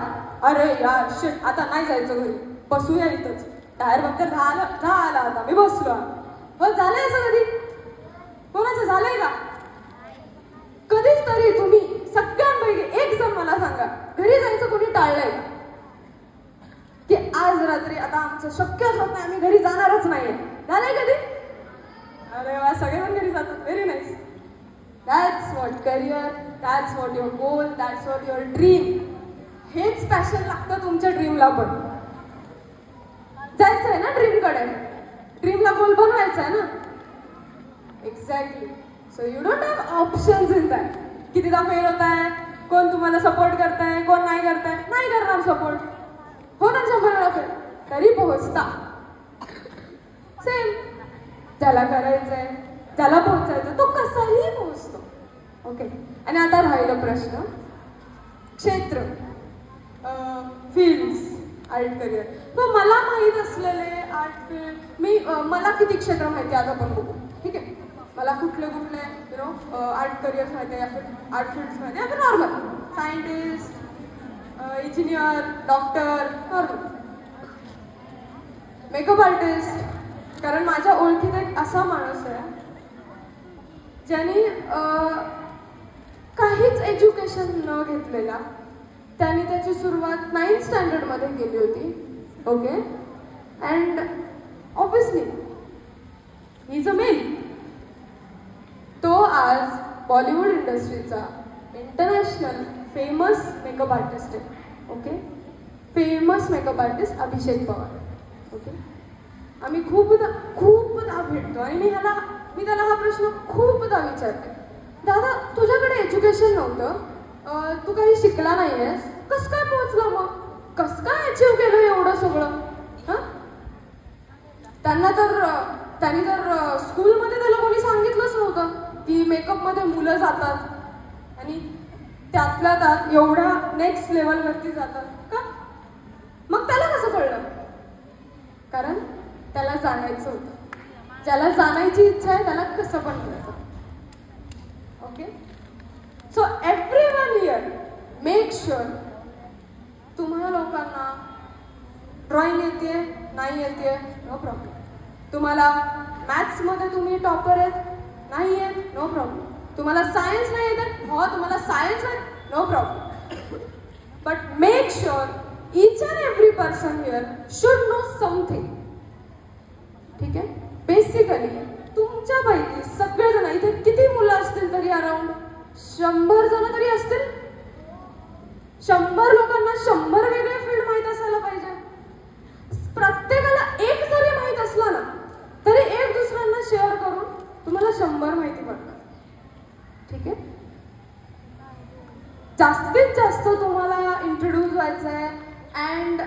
अरे यार शिट, आता नाही जायचं घरी, बसूया इथंच, टायर पंक्चर झाला आता मी बसलो. हो, झालंय असं कधी? कोणाचं झालंय का? कधीच तरी तुम्ही सगळ्यांपैकी एक जण मला सांगा, घरी जायचं कोणी टाळलंय का? की आज रात्री आता आमचं शक्यच होत नाही, आम्ही घरी जाणारच नाहीये, झालंय कधी? अरे वा, सगळेजण घरी जातात, very nice. That's what career, that's what your goal, that's what your dream. हेच पॅशन लागतं तुमच्या ड्रीमला पण. जायचं आहे ना ड्रीमकडे, ड्रीमला गोल बनवायचं आहे ना. Exactly. So you don't have options in that. कितीदा फेल होत आहे, कोण तुम्हाला सपोर्ट करताय, कोण नाही करताय, नाही करणार सपोर्ट. हो ना, 100 वेळा फेल तरी पोहोचता. सेम ज्याला करायचंय, ज्याला पोहोचायचं तो कसाही पोहोचतो. ओके. आणि आता राहिलं प्रश्न क्षेत्र, फील्ड्स, आर्ट करिअर. मग मला माहीत असलेले आर्ट फील्ड, मला किती क्षेत्र माहिती आहे आज आपण बघू. ठीक आहे. मला कुठले कुठले आर्ट करिअर्स माहिती आहे, या फिर आर्ट फील्ड्स माहिती आहे, या फिर normal scientist, engineer, doctor, normal. Makeup artist, कारण माझ्या ओळखीत एक असा माणूस आहे ज्याने काहीच एज्युकेशन न घेतलेला, त्याने त्याची सुरुवात 9th स्टँडर्डमध्ये केली होती. Okay. And obviously he is a male. तो आज बॉलिवूड इंडस्ट्रीचा इंटरनॅशनल फेमस मेकअप आर्टिस्ट आहे. Okay. Famous makeup artist Abhishek Pawar. Okay. आम्ही खूपदा भेटतो आणि मी त्याला हा प्रश्न खूपदा विचारते, दादा तुझ्याकडे एज्युकेशन नव्हतं, तू काही शिकला नाही आहेस, कसं काय पोहोचला, मग कसं काय अचीव केलं एवढं सगळं. हां, त्यांनी तर स्कूलमध्ये त्याला कोणी सांगितलंच नव्हतं की मेकअपमध्ये मुलं जातात आणि त्यातल्या त्यात एवढ्या नेक्स्ट लेवलवरती जातात का. मग त्याला कसं कळलं, कारण त्याला जाणायचं होतं. ज्याला जाणायची इच्छा आहे त्याला कसं पण करायचं. Okay. So everyone here make sure तुम्हाला लोकांना ड्रॉइंग येते, नाही येते, नो प्रॉब्लेम. तुम्हाला मॅथ्समध्ये तुम्ही टॉपर आहेत, नाही आहेत, नो प्रॉब्लेम. तुम्हाला सायन्स नाही येत, हो तुम्हाला सायन्स आहे, no problem. But make sure each and every person here should know something. ठीक आहे. बेसिकली तुमच्यापैकी सगळेजण, इथे किती मुलं असतील तरी अराउंड 100 जण तरी असतील. 100 लोकांना 100 वेगळे फील्ड माहीत असायला पाहिजे. प्रत्येकाला एक जरी माहीत असला ना तरी एक दुसऱ्यांना शेअर करून तुम्हाला 100 माहिती पडतात. ठीक आहे. जास्तीत जास्त तुम्हाला इंट्रोड्यूस व्हायचं आहे. अँड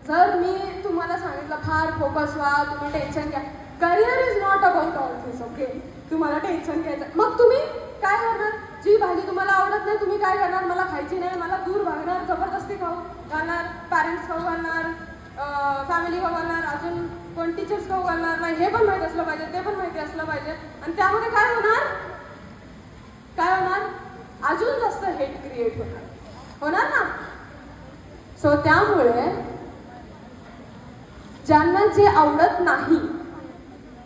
जर मी तुम्हाला सांगितलं फार फोकस व्हा, तुम्ही टेन्शन घ्या, career is not about all this. Okay. तुम्हाला टेन्शन घ्यायचं, मग तुम्ही काय करणार, जी भाजी तुम्हाला आवडत नाही तुम्ही काय करणार, मला खायची नाही, मला दूर भागणार, जबरदस्ती खाऊ घालणार, पॅरेंट्स खाऊ घालणार, फॅमिली खाऊ घालणार, अजून कोण टीचर्स खाऊ घालणार नाही. हे पण माहीत असलं पाहिजे, ते पण माहिती असलं पाहिजे. आणि त्यामध्ये काय होणार, अजून जास्त हेट क्रिएट होणार ना. सो त्यामुळे ज्यांना जे आवडत नाही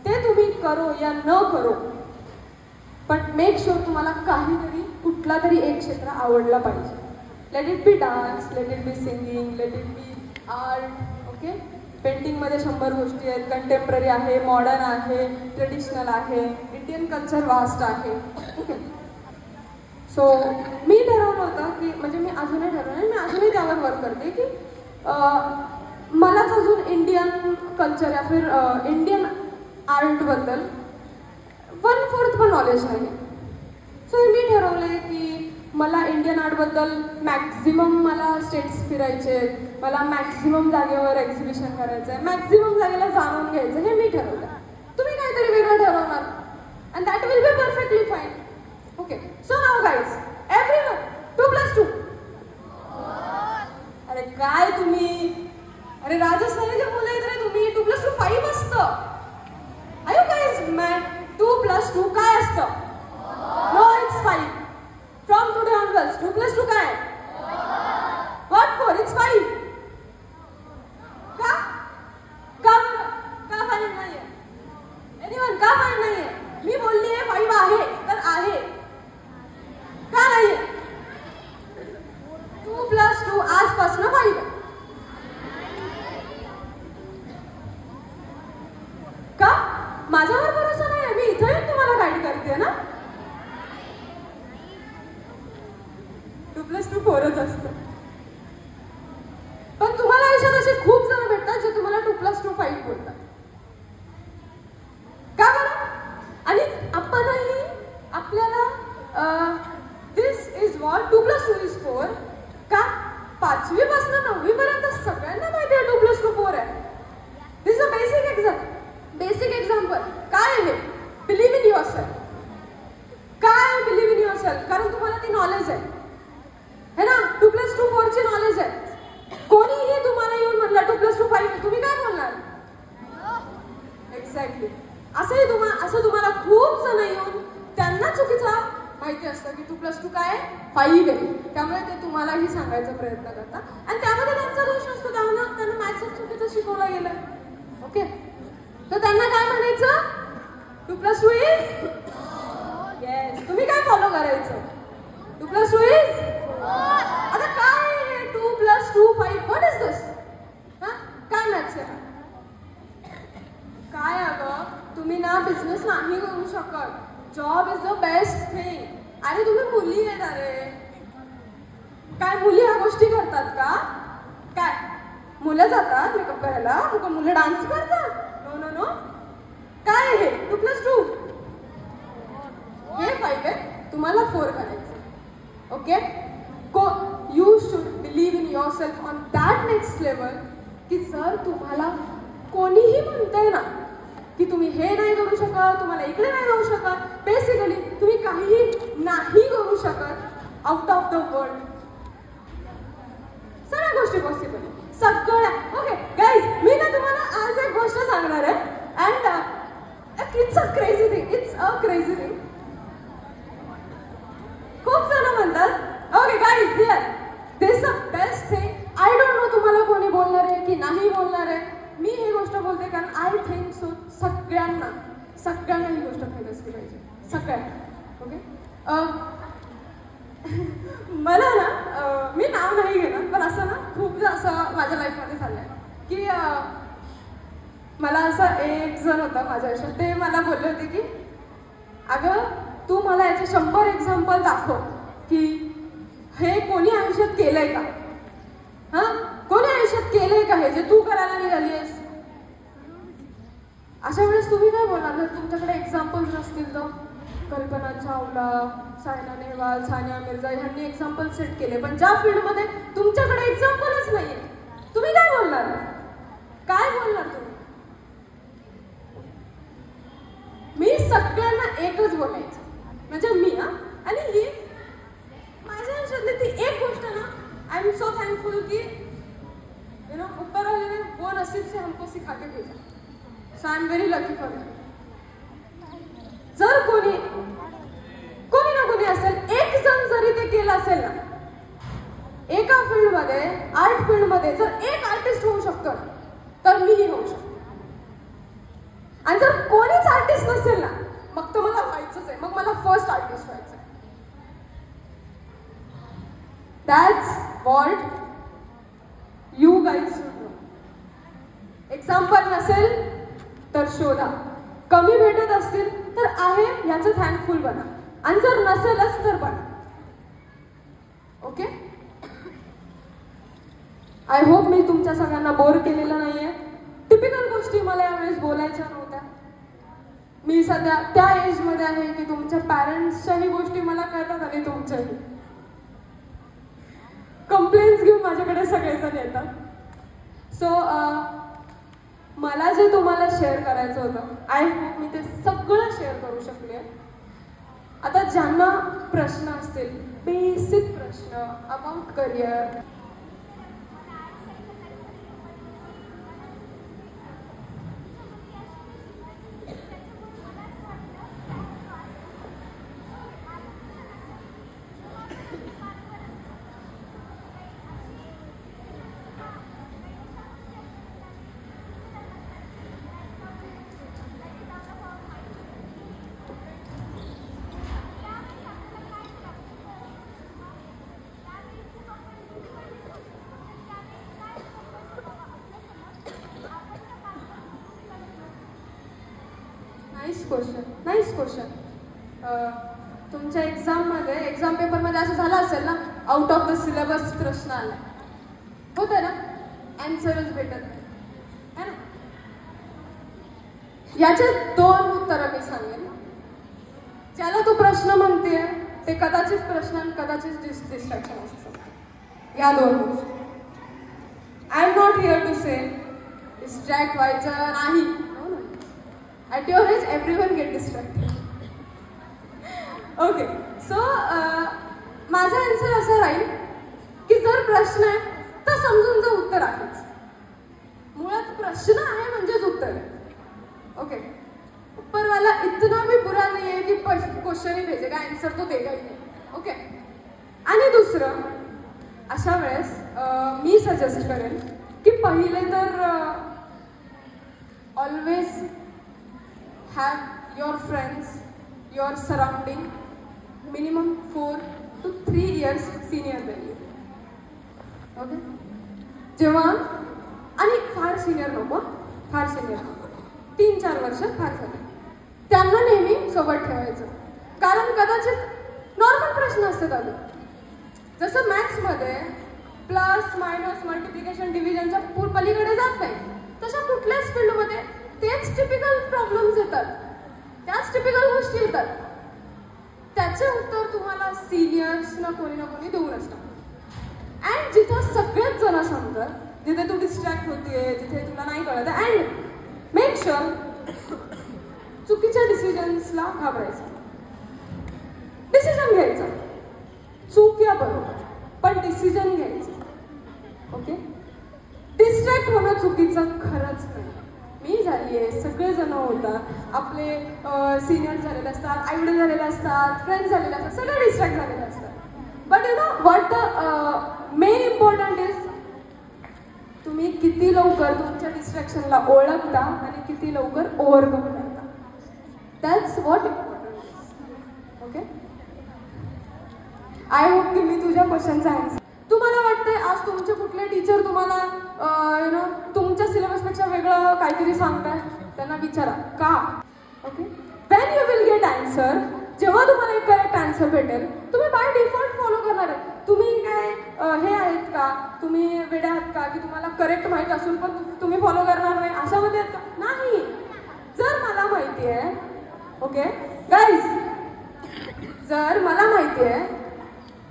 ते तुम्ही करो या न करो, पण मेक शुअर तुम्हाला काहीतरी कुठला तरी एक क्षेत्र आवडला पाहिजे. Let it be dance, let it be singing, let it be art. Okay. पेंटिंगमध्ये 100 गोष्टी आहेत. कंटेम्पररी आहे, मॉडर्न आहे, ट्रेडिशनल आहे, इंडियन कल्चर वास्ट आहे. ओके. सो मी ठरवलं होतं की, म्हणजे मी अजूनही ठरवलं, मी अजूनही त्यावर वर्क करते की मलाच अजून इंडियन कल्चर या फिर इंडियन आर्टबद्दल 1/4 पण नॉलेज नाही. सो मी ठरवलं की मला इंडियन आर्टबद्दल मॅक्झिमम मला स्टेट्स फिरायचे, मला मॅक्झिमम जागेवर एक्झिबिशन करायचं आहे, मॅक्झिमम जागेला जाणून घ्यायचं, हे मी ठरवलं. तुम्ही काहीतरी वेगळं ठरवणार and that will be perfectly fine. Okay. So now guys, everyone 2+2. अरे काय तुम्ही, अरे राजस्थानीचे मुलं आहेत रे तुम्ही. 2+2 5 असतं. I you guys man? 2+2 काय असतं? No, it's 5. From today onwards 2+2 काय? What for? इट्स 5. का? का फाईन नाहीये? एनीवन का फाईन नाहीये? मी बोलली आहे 5 आहे तर आहे, का नाहीये? 2+2 आजपासून 5. का? माझ्यावर भरोसा नाही, मी इथे येऊन तुम्हाला गाईड करते ना. 2+2 4च असतं. फाईट बोलतात. का बरं? आणि आपणही आपल्याला दिस इज वॉट 2+2=4 का 5वी पासून 9वी पर्यंत सगळ्यांना माहिती आहे 2+2=4 आहे. This a basic example. काय आहे? Believe in your self. काय बिलीव्ह इन युअर सेल्फ? कारण तुम्हाला ती नॉलेज आहे है ना. 2+2=4 ची नॉलेज आहे. कोणीही तुम्हाला येऊन म्हणलं 2+2=5 तुम्ही काय बोलणार? एक्झॅक्टली. असं तुम्हाला खूप जण येऊन त्यांना चुकीचा माहिती असतं की 2+2 काय 5 आहे. त्यामुळे ते तुम्हालाही सांगायचा प्रयत्न करतात आणि त्यामध्ये त्यांचा दोष असतो. त्यांना मॅथ्स चुकीचं शिकवलं गेलं. ओके, तर त्यांना काय म्हणायचं? 2+2 इज येस. तुम्ही काय फॉलो करायचं? 2+2 इज आता काय आहे 2+2=5? व्हॉट इज दिस? काय मॅथ्स आहे? काय अगं, तुम्ही ना बिझनेस नाही करू शकत. Job is the best thing. अरे तुम्ही मुली आहेत. अरे काय मुली ह्या गोष्टी करतात का? काय मुलं जातात मेकअप करायला? मुलं डान्स करतात? No no no. काय आहे 2+2? हे 5 आहे. तुम्हाला 4 करायचं. Okay, you should believe in yourself on that next level की जर तुम्हाला कोणीही म्हणतंय ना की तुम्ही हे नाही करू शकत, तुम्हाला इकडे नाही जाऊ शकत, बेसिकली तुम्ही काहीही नाही करू शकत आउट ऑफ द वर्ल्ड. सगळ्या गोष्टी पॉसिबल सगळ्या. ओके गाईज, मी ना तुम्हाला आज एक गोष्ट सांगणार आहे and it's a crazy thing. खूप जण म्हणतात okay guys here this the best thing. I don't know तुम्हाला कोणी बोलणार आहे की नाही बोलणार आहे. मी ही गोष्ट बोलते कारण आय थिंक सो सगळ्यांना ही गोष्ट माहीत असली पाहिजे. सगळ्यांना. ओके, मला ना मी नाव नाही घेणार पण असं ना खूपदा असं माझ्या लाईफमध्ये झालंय की मला असं एक जण होता माझ्या आयुष्यात. ते मला बोलले होते की अगं तू मला याचे 100 एक्झाम्पल दाखव की हे कोणी आयुष्यात केलंय का. कोणी आयुष्यात केलंय का हे जे तू करायला निघाली आहेस. अशा वेळेस तुम्ही काय बोलणार जर तुमच्याकडे एक्झाम्पल्स नसतील तर? कल्पना चावला, सायना नेहवाल, सानिया मिर्झा ह्यांनी एक्झाम्पल सेट केले पण ज्या फील्डमध्ये तुमच्याकडे एक्झाम्पलच नाहीये तुम्ही काय बोलणार? काय बोलणार तुम्ही? मी सगळ्यांना एकच बोलायचं म्हणजे मी आणि ही माझ्या आयुष्यातली ती एक गोष्ट ना आई एम सो थैंकफुल कि यू नो ऊपर वाले ने वो नसीब से हमको सिखा के भेजा. So I am very lucky for that. जर कोणी ना कोणी असेल एक जण जरी ते केलं असेल ना एका फील्डमध्ये आर्ट फील्डमध्ये जर एक आर्टिस्ट होऊ शकतो तर मीही होऊ शकतो. आणि जर कोणीच आर्टिस्ट नसेल ना मग तर मला व्हायचंच आहे. मग मला फर्स्ट आर्टिस्ट व्हायचं आहे. That's what you guys should know. Example नसेल तर शोधा. कमी भेटत असतील तर आहे याचं थँकफुल बना आणि जर नसेलच तर बना. ओके, आय होप मी तुमच्या सगळ्यांना बोर केलेलं नाहीये. टिपिकल गोष्टी मला यावेळेस बोलायच्या नव्हत्या. मी सध्या त्या एजमध्ये आहे की तुमच्या पॅरेंट्सच्याही गोष्टी मला कळतात आणि तुमच्याही. कंप्लेंट्स घेऊन माझ्याकडे सगळेजण येतात. सो मला जे तुम्हाला शेअर करायचं होतं आय होप मी ते सगळं शेअर करू शकले. आता ज्यांना प्रश्न असतील बेसिक प्रश्न अबाउट करिअर नाईस क्वेश्चन. तुमच्या एक्झाम पेपरमध्ये असं झालं असेल ना आउट ऑफ द सिलेबस प्रश्न आला होतं ना. आन्सरच भेटत नाही है ना. याचे 2 उत्तरं मी सांगेन. ज्याला तो प्रश्न म्हणते ते कदाचित प्रश्न आणि कदाचित डिस्ट्रॅक्शन असू शकतो. या 2 गोष्टी. I am not here to say distract व्हायचं नाही. At your age everyone get distracted. Okay, so माझा आन्सर असा राहील की जर प्रश्न आहे तर समजून जर उत्तर आहेच. मुळात प्रश्न आहे म्हणजेच उत्तर आहे. ओके, ऊपर वाला इतना भी बुरा नहीं है कि क्वेश्चन ही भेजेगा, आन्सर तो देगा ही नहीं. ओके, आणि दुसरं अशा वेळेस मी सजेस्ट करेन की पहिले तर always have your friends, your surrounding minimum 4 to 3 years senior than you. Okay, जेव्हा आणि फार सिनियर नको, फार सिनियर नको, 3-4 वर्ष फार झाले, त्यांना नेहमी सोबत ठेवायचं. कारण कदाचित नॉर्मल प्रश्न असतात अगं, जसं मॅथ्समध्ये प्लस मायनस मल्टिप्लिकेशन डिव्हिजनच्या पलीकडे जात नाही, तशा कुठल्याच फील्डमध्ये तेच टिपिकल प्रॉब्लेम्स येतात, त्याच टिपिकल गोष्टी येतात. त्याचे उत्तर तुम्हाला सिनियर्स ना कोणी देऊ नसतात. अँड जिथं सगळेच जण सांगतात, जिथे तू डिस्ट्रॅक्ट होतीये, जिथे तुला नाही कळत, अँड मेक शुअर चुकीच्या डिसिजन्सला घाबरायचं. डिसिजन घ्यायचा, चूक या बरोबर, पण डिसिजन घ्यायचं. ओके, डिस्ट्रॅक्ट होणं चुकीचं खरंच नाही. मी झाली आहे, सगळेजण होतात, आपले सिनियर झालेले असतात, आईवडील झालेले असतात, फ्रेंड्स झालेले असतात, सगळे डिस्ट्रॅक्ट झालेले असतात. But you know what the main important is तुम्ही किती लवकर तुमच्या डिस्ट्रॅक्शनला ओळखता आणि किती लवकर ओव्हरकम करता. That's what important is. Okay, I hope की मी तुझ्या क्वेश्चनचा आन्सर. तुम्हाला वाटतंय आज तुमचे कुठले टीचर तुम्हाला यु नो तुमच्या सिलेबसपेक्षा वेगळं काहीतरी सांगताय, त्यांना विचारा का. Okay, Wien you will get answer, जेव्हा तुम्हाला एक करेक्ट आन्सर भेटेल, तुम्ही बाय डिफॉल्ट फॉलो करणार आहे. तुम्ही काय हे आहेत का, तुम्ही वेडे आहात का की तुम्हाला करेक्ट माहीत असून पण तुम्ही फॉलो करणार नाही, अशामध्ये आहेत का? नाही. जर मला माहिती आहे, ओके गाईज, जर मला माहिती आहे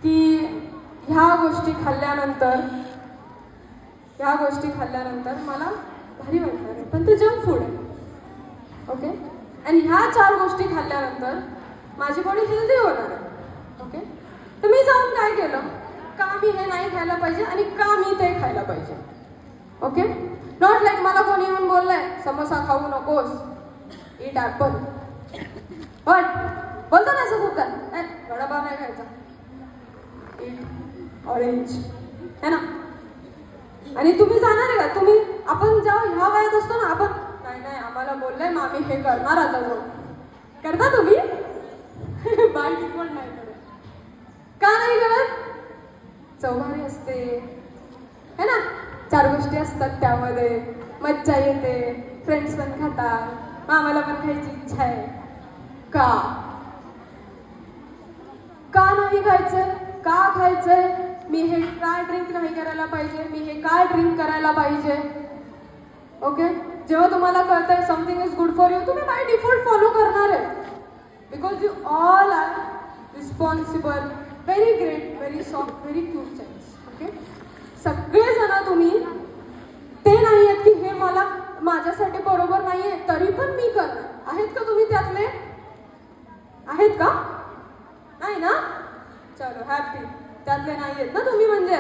की ह्या गोष्टी खाल्ल्यानंतर मला भारी वाटणार आहे, पण ते जंक फूड आहे. ओके, आणि ह्या 4 गोष्टी खाल्ल्यानंतर माझी बॉडी हेल्दी होणार आहे. ओके, तर मी जाऊन काय केलं, का मी हे नाही खायला पाहिजे आणि का मी ते खायला पाहिजे. ओके, नॉट लाईक मला कोणी येऊन बोललंय समोसा खाऊ नकोस, इट ॲपल, बट बोलतो ना असं बोलतात, वडापाव नाही खायचा, इट ऑरेंज, है ना. आणि तुम्ही जाणार आहे का, तुम्ही आपण जेव्हा ह्या वयात असतो ना, आपण नाही आम्हाला बोललंय मग आम्ही हे करणार, आता जाऊ करता तुम्ही बाय डिफॉल्ट नाही करत. का नाही करत? चौभारी असते, है ना, 4 गोष्टी असतात त्यामध्ये, मज्जा येते, फ्रेंड्स पण खातात, मग आम्हाला पण खायची इच्छा आहे. का नाही खायचंय, का खायचंय, मी हे काय ड्रिंक नाही करायला पाहिजे, मी हे काय ड्रिंक करायला पाहिजे. ओके, जेव्हा तुम्हाला कळतंय something is good for you, तुम्ही बाय डिफॉल्ट फॉलो करणार आहे. Because you all are responsible, very great, very soft, very cute childs. Okay, सगळेजण तुम्ही ते नाही आहेत की हे मला माझ्यासाठी बरोबर नाही आहे तरी पण मी करणार आहेत का, तुम्ही त्यातले आहेत का? नाही ना, चलो हॅपी, त्यातले नाही आहेत ना तुम्ही. म्हणजे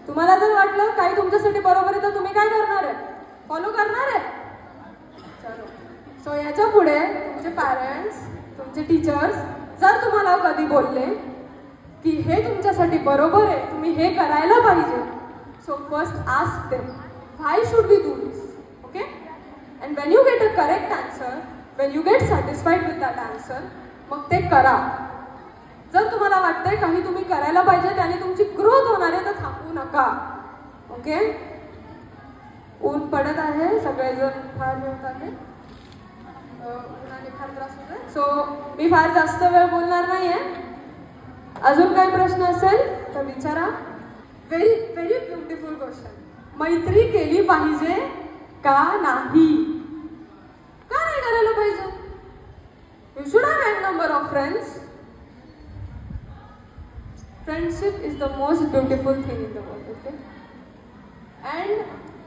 तुम्हाला जर वाटलं काही तुमच्यासाठी बरोबर आहे तर तुम्ही काय करणार आहे, फॉलो करणार आहे. चलो, सो याच्या पुढे तुमचे पॅरेंट्स, तुमचे टीचर्स जर तुम्हाला कधी बोलले की हे तुमच्यासाठी बरोबर आहे, तुम्ही हे करायला पाहिजे, so first ask them why should we do this. Okay, and when you get a correct answer, when you get satisfied with that answer, मग ते करा. जर तुम्हाला वाटतंय काही तुम्ही करायला पाहिजे त्याने तुमची ग्रोथ होणार आहे तर थांबू नका. ओके, ऊन पडत आहे, सगळेजण फार होत आहे, उन्हाने फार त्रास होत आहे, सो मी फार जास्त वेळ बोलणार नाही आहे. अजून काही प्रश्न असेल तर विचारा. Very very beautiful question. मैत्री केली पाहिजे का नाही? का नाही करायला पाहिजे? You should have N number of friends. Friendship is the most beautiful thing in the world, okay? And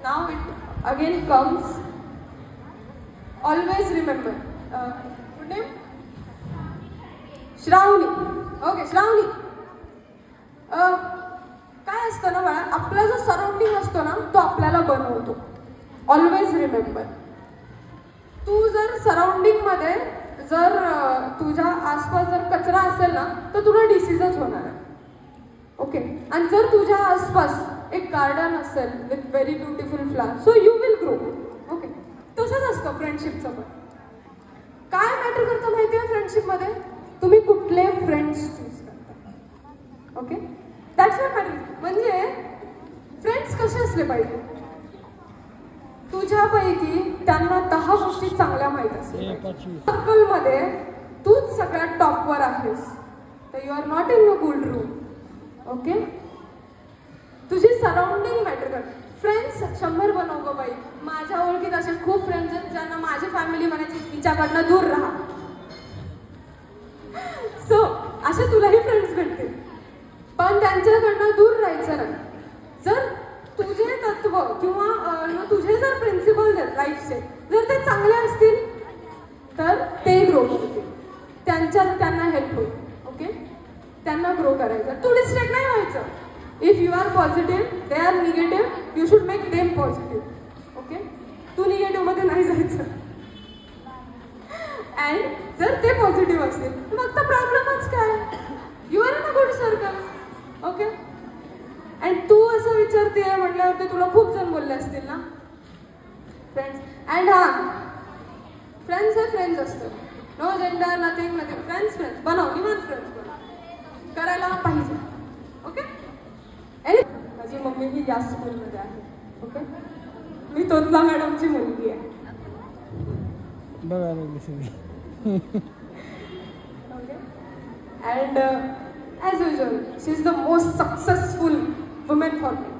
now it again comes. Always remember. Good name? Shravani. Okay, श्रावणी. काय असतं ना बाळा, आपला जो सराउंडिंग असतो ना तो आपल्याला बनवतो. Always remember. तू जर सराउंडिंग मध्ये जर तुझ्या आसपास जर कचरा असेल ना तर तुला डिसीजच होणार आहे. ओके. आणि जर तुझ्या आसपास एक गार्डन असेल with very beautiful flower, so you will grow. Okay. तसंच असतं फ्रेंडशिपचं पण. काय मॅटर करतं माहिती आहे फ्रेंडशिपमध्ये? तुम्ही कुठले फ्रेंड्स चूज करता. ओके. That's not matter. म्हणजे फ्रेंड्स कसे असले पाहिजे? तुझ्यापैकी त्यांना 10 गोष्टी चांगल्या माहीत असतील. सर्कलमध्ये तूच सगळ्यात टॉपवर आहेस तर you are not in a good room. Okay. तुझी सराउंडिंग मॅटर करते. फ्रेंड्स 100 बनव गो बाई. माझ्या ओळखीत असे खूप फ्रेंड्स आहेत ज्यांना माझी फॅमिली म्हणायची तिच्याकडनं दूर राहा. सो असे तुलाही फ्रेंड्स भेटतील पण त्यांच्याकडनं दूर राहायचं नाही. जर तुझे तत्व किंवा तुझे जर प्रिन्सिपल्स आहेत लाईफचे जर ते चांगले असतील तर ते ग्रो करतील. त्यांना हेल्प होईल. ओके. त्यांना ग्रो करायचं. तू डिस्ट्रॅक्ट नाही व्हायचं. If you are positive they are negative you should make them positive. Okay. तू निगेटिव्ह मध्ये नाही जायचं. अँड जर ते पॉझिटिव्ह असतील तर मग तर प्रॉब्लेमच काय. You are in a good circle. Okay. And तू असं विचारते म्हटल्यावरती तुला खूप जण बोलले असतील ना फ्रेंड्स. अँड फ्रेंड्स हे फ्रेंड्स असतं. No gender nothing. फ्रेंड्स बनव. निवांत फ्रेंड्स बनव. करायला पाहिजे. ओके. माझी मम्मी ही या स्कूलमध्ये आहे. ओके. मी तोतला मॅडमची मुलगी आहे. Okay. And as usual she is the most successful women for me.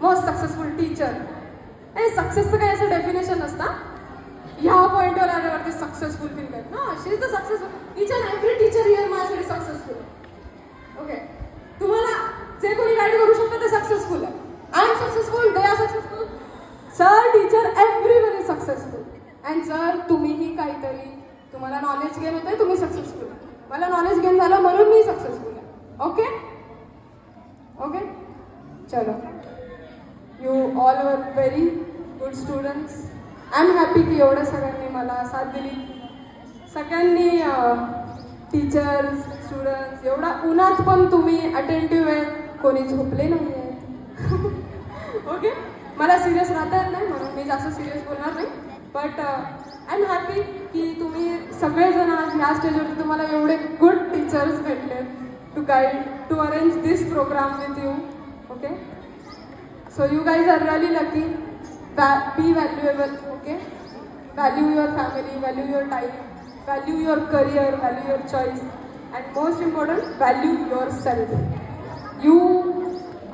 Most successful teacher. सक्सेसचं काही असं डेफिनेशन नसतं ह्या पॉईंटवर आल्यावरती सक्सेसफुल फील करत ना. She is the successful. Each and every teacher here माझ्यासाठी सक्सेसफुल. ओके. तुम्हाला जे कोणी गाईड करू शकतं ते सक्सेसफुल आहे. I am successful. They are successful. Sir teacher everyone is successful. And जर तुम्हीही काहीतरी तुम्हाला नॉलेज गेन होतंय तुम्ही सक्सेसफुल. मला नॉलेज गेन झालं म्हणून मी सक्सेसफुल आहे. ओके. ओके. चलो. You all were very good students. I am happy की एवढ्या सगळ्यांनी मला साथ दिली. सगळ्यांनी टीचर्स स्टुडंट्स एवढा उन्हात पण तुम्ही अटेंटिव्ह आहे. कोणी झोपले नाही आहेत. ओके. मला सिरियस राहता येत नाही म्हणून मी जास्त सिरियस बोलणार नाही. बट आय एम हॅपी की तुम्ही सगळेजण आज ह्या स्टेजवरती तुम्हाला एवढे गुड टीचर्स भेटले to guide to arrange this program with you. Okay. So you guys are really lucky. Be valuable. Okay. Value your family. Value your time. Value your career, value your choice, and most important, value yourself. You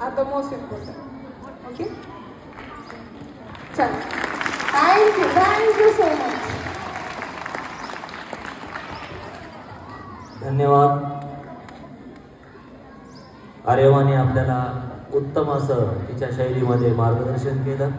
are the most important. Okay? Chalo. Thank you so much. धन्यवाद. आर्यवाने आपल्याला उत्तम असं तिच्या शैलीमध्ये मार्गदर्शन केलं.